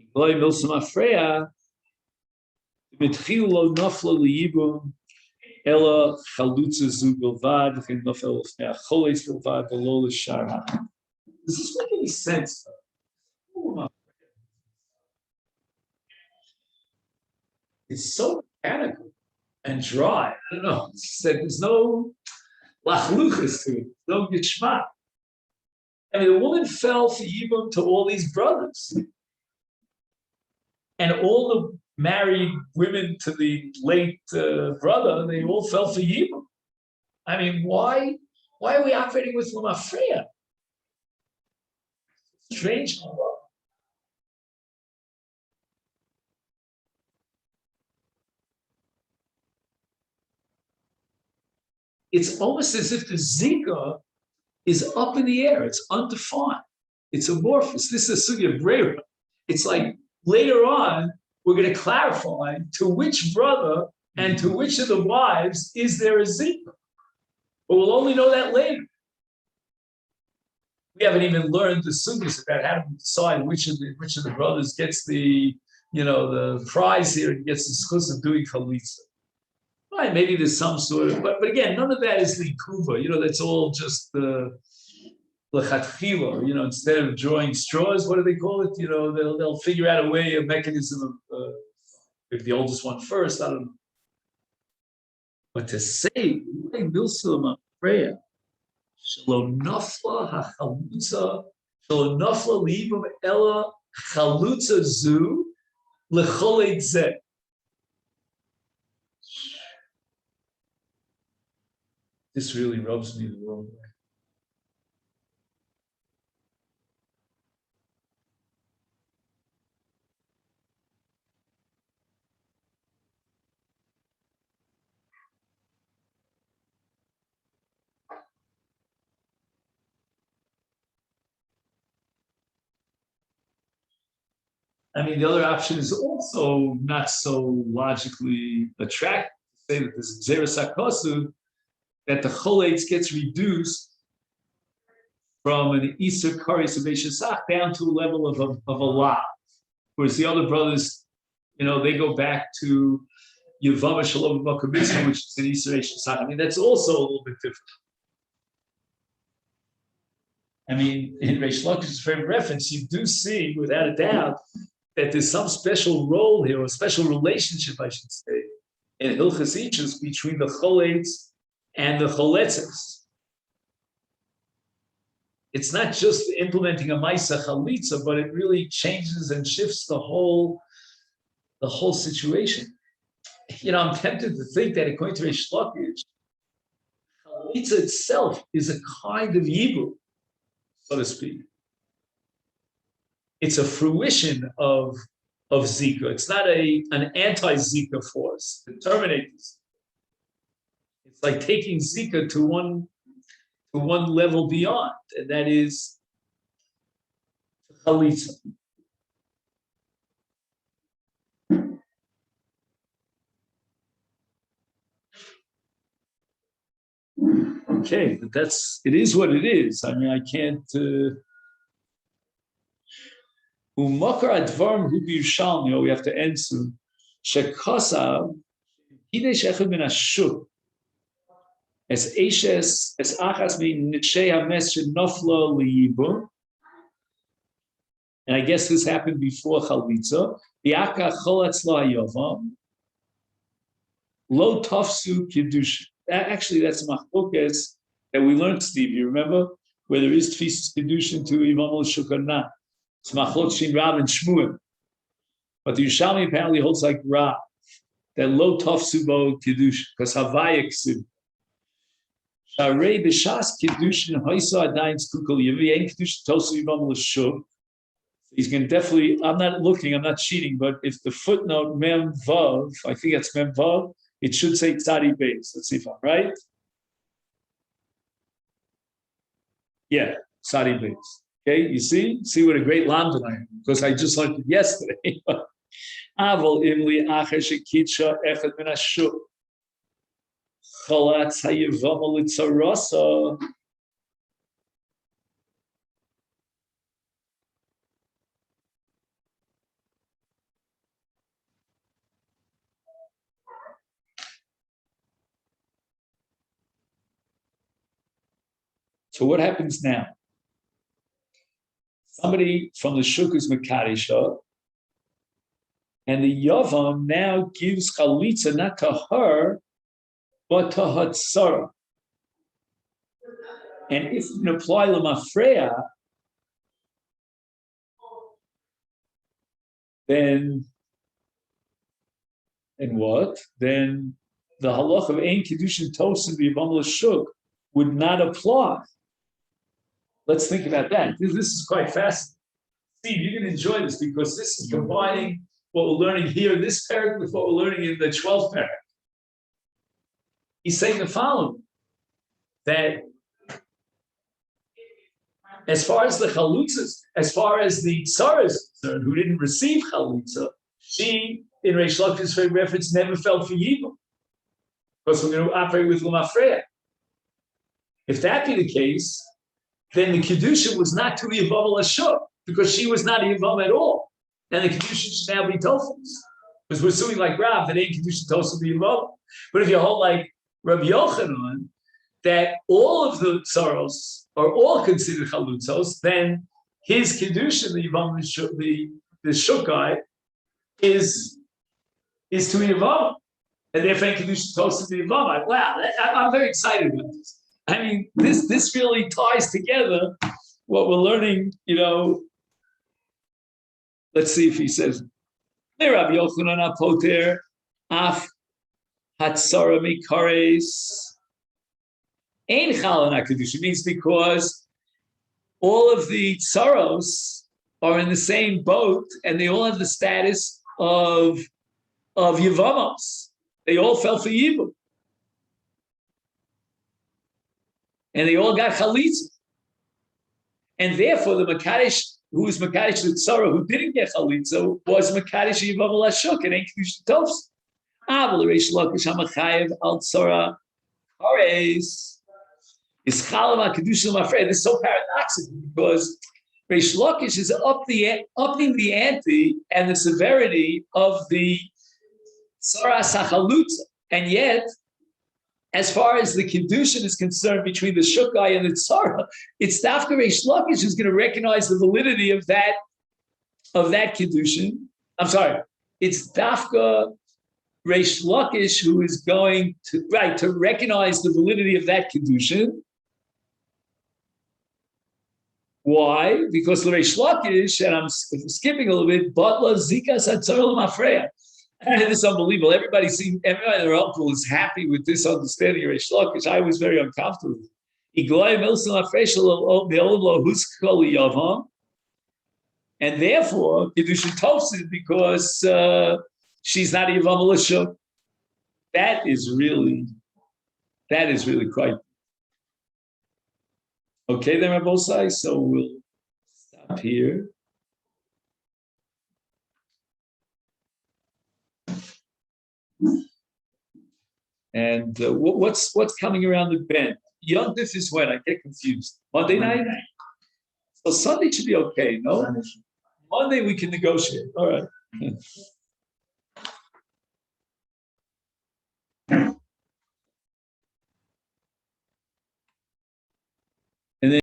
A: Igloi milsa mafreya. Mitchilu lo nafla liyibum ela chalutza zu bilvad v'chen nafel l'fnei acholes bilvad v'lo l'shar ha'achim. Does this make any sense? It's so mechanical and dry. I don't know. She said there's no lachluchas to it, no gishmak. I mean, the woman fell for Yibum to all these brothers. And all the married women to the late brother, they all fell for Yibum. I mean, why are we operating with Lamafreya? Strange. It's almost as if the Zika is up in the air. It's undefined. It's amorphous. This is a sugya brera. It's like later on, we're going to clarify to which brother and to which of the wives is there a Zika. But we'll only know that later. We haven't even learned the sugyas about how to decide which of the brothers gets the prize here and gets the schus of doing chalitza. Right, maybe there's some sort of, but again, none of that is likuva. That's all just the lechatchila. Instead of drawing straws, what do they call it? They'll figure out a mechanism of maybe the oldest one first. I don't know. But to say milsulama prayer, shalom nafla hachalutza, shalom nafla liibum ella chalutza zu lecholet zeh. This really rubs me the wrong way. I mean, the other option is also not so logically attractive to say that this Xeris HaKosud, that the Choletz gets reduced from an Isser Karis of Eshesach down to a level of a lav. Whereas the other brothers, they go back to Yevamot Shalom B'Makabitza, which is an Isser Eshesach. I mean, that's also a little bit different. I mean, in Reish Lakish's frame of reference, you do see, without a doubt, that there's some special role here, or special relationship, I should say, in Hilchas Ichus between the Choletz and the Choletzes. It's not just implementing a Maisa Chalitza, but it really changes and shifts the whole situation. I'm tempted to think that according to Reish Lakish, Chalitza itself is a kind of Yibum, so to speak. It's a fruition of Zika. It's not an anti-Zika force to terminate this. It's like taking Zika to one level beyond, and that is Chalitza. Okay, but it is what it is. I mean, I can't. Umakar advarm hu b'Yushalmi. We have to end soon. Shekosav hidesh echad min hashuk es eshes es achas min nitshei hames shenofla liyibum. And I guess this happened before Chalitza. Biaka cholatz la yavam lo tafsu kiddush. Actually, that's machlokas that we learned, Steve. You remember where there is tfisus kiddushin to Yevamot Shukana. It's machlok shin Rav and Shmuel. But the Yerushalmi apparently holds like Rav that lo tafsu bo kiddush because havaya ksiv. Sharei b'shas kiddushin hoisa adayin skukol yevi ein kiddushin tosu Yevamot Shuk. He's going to definitely. I'm not cheating, but if the footnote mem vav, I think that's mem vav. It should say tzadi beis. Let's see if I'm right. Yeah, tzadi beis. Okay, you see what a great lamdan I am, because I just learned it yesterday. Avol imli acher shekitsha echad min hashuk chalatz hayevama litzarasa. So what happens now? somebody from the shuk is Makarisha, and the Yavam now gives chalitza not to her, but to Hatzara. And if you can apply Lamafreya, then what? Then the halach of Ein Kiddushin Tosin B'Yavam L'Shuk would not apply. Let's think about that. This is quite fascinating. Steve, you're going to enjoy this because this is combining what we're learning here in this paragraph with what we're learning in the 12th paragraph. He's saying the following, that as far as the chalutzas, as far as the tsaras who didn't receive chalutza, she, in Reish Lakish's reference, never felt for Yibam. Because we're going to operate with Lamafreya. If that be the case, then the Kedusha was not to be Yavam L'Shuk, because she was not a Yavam at all. And the Kedusha should now be Tofos. Because we're assuming like Rav that ain't Kedusha Tos be Yavam. But if you hold like Rabbi Yochanan, that all of the Tsaros are all considered Chalutzos, then his Kedusha, the Yavam L'Shuk, the Shukai, is to Yavam. And therefore, Kedusha Tos be Yavam. Wow, I'm very excited about this. I mean, this really ties together what we're learning, Let's see if he says, Rabbi Yochanan Apoter, Af Hatzara Mikares, Ein Chalana Kedusha, means because all of the tsaros are in the same boat and they all have the status of Yevamos. They all fell for Yibum. And they all got chalitza. And therefore, the Makadish, who was Makadish Tzara, who didn't get chalitza, was Makadish Yivam L'Shuk, and ain't Kedusha Tos. But Reish Lakish HaMachayev Al Tzara Kares is Chalama Kedusha L'Mafreya. This is so paradoxical because Reish Lakish is upping the ante and the severity of the Tzara Sachalutza, and yet, as far as the Kiddushin is concerned between the Shukai and the Tzara, it's Dafka Reish Lakish who's going to recognize the validity of that Kiddushin. I'm sorry, it's Dafka Reish Lakish who is going to recognize the validity of that Kiddushin. Why? Because Reish Lakish, and I'm skipping a little bit, Batla Zika Satzar L'Mafreya. This is unbelievable. Everybody and their uncle is happy with this understanding of Reish Lakish. I was very uncomfortable. And therefore, Kedusha Tovsid because she's not a Yavam L'Shuk. That is really quite okay. Then Rabbosai. So we'll stop here. And what's coming around the bend? Yom Tif is when? I get confused. Monday night? So Sunday should be okay, no? Monday we can negotiate. All right.